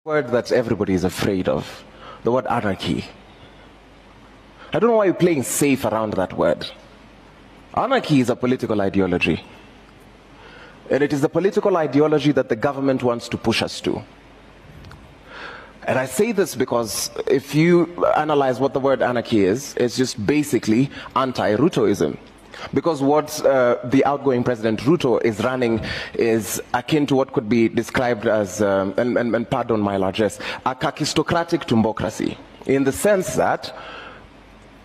Word that everybody is afraid of, the word anarchy. I don't know why you're playing safe around that word. Anarchy is a political ideology. And it is the political ideology that the government wants to push us to. And I say this because if you analyze what the word anarchy is, it's just basically anti-Rutoism. Because what the outgoing President Ruto is running is akin to what could be described as, and pardon my largesse, a kakistocratic tumbocracy. In the sense that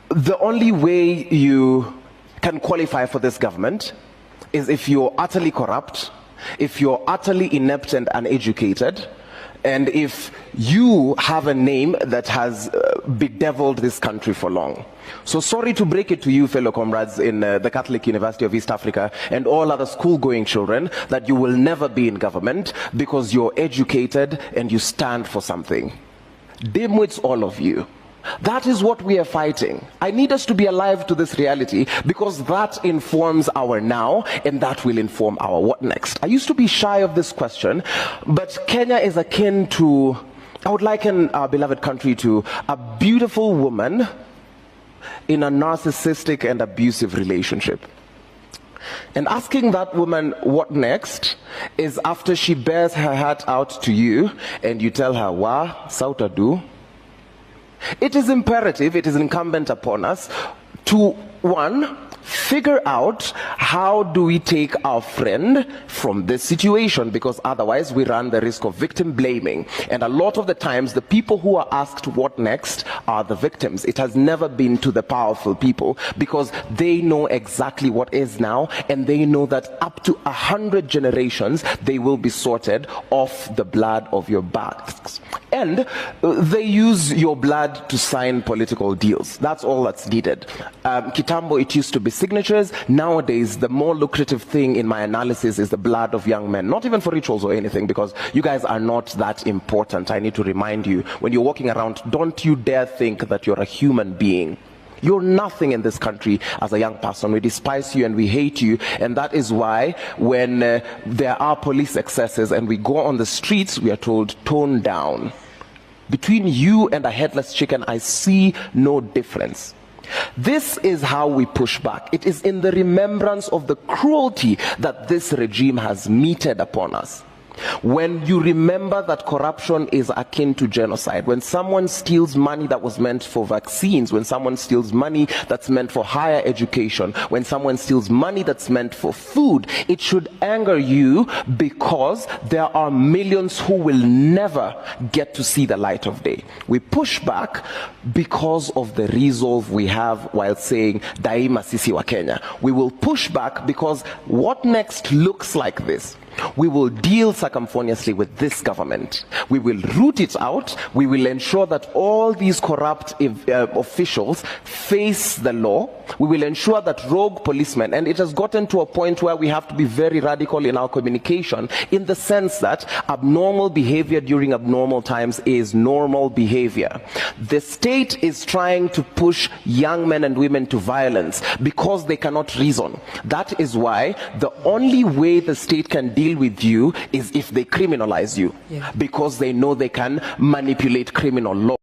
the only way you can qualify for this government is if you're utterly corrupt, if you're utterly inept and uneducated, and if you have a name that has bedeviled this country for long. So sorry to break it to you, fellow comrades in the Catholic University of East Africa and all other school-going children, that you will never be in government because you're educated and you stand for something. Dimwits, all of you. That is what we are fighting. I need us to be alive to this reality because that informs our now and that will inform our what next. I used to be shy of this question, but Kenya is akin to, I would liken our beloved country to a beautiful woman in a narcissistic and abusive relationship. And asking that woman what next is after she bears her heart out to you and you tell her, wa, sauta do. It is imperative, it is incumbent upon us to, one, figure out how do we take our friend from this situation, because otherwise we run the risk of victim blaming. And a lot of the times the people who are asked what next are the victims. It has never been to the powerful people because they know exactly what is now, and they know that up to 100 generations they will be sorted off the blood of your backs. And they use your blood to sign political deals. That's all that's needed. Kitambo, it used to be signatures. Nowadays, the more lucrative thing in my analysis is the blood of young men. Not even for rituals or anything, because you guys are not that important. I need to remind you, when you're walking around, don't you dare think that you're a human being. You're nothing in this country as a young person. We despise you and we hate you, and that is why when there are police excesses and we go on the streets, we are told, tone down. Between you and a headless chicken, I see no difference. This is how we push back. It is in the remembrance of the cruelty that this regime has meted upon us. When you remember that corruption is akin to genocide, when someone steals money that was meant for vaccines, when someone steals money that's meant for higher education, when someone steals money that's meant for food, it should anger you because there are millions who will never get to see the light of day. We push back because of the resolve we have while saying Daima Sisi wa Kenya. We will push back because what next looks like this. We will deal circumfoniously with this government. We will root it out. We will ensure that all these corrupt officials face the law. We will ensure that rogue policemen, and it has gotten to a point where we have to be very radical in our communication, in the sense that abnormal behavior during abnormal times is normal behavior. The state is trying to push young men and women to violence because they cannot reason. That is why the only way the state can deal with you is if they criminalize you, because they know they can manipulate criminal law.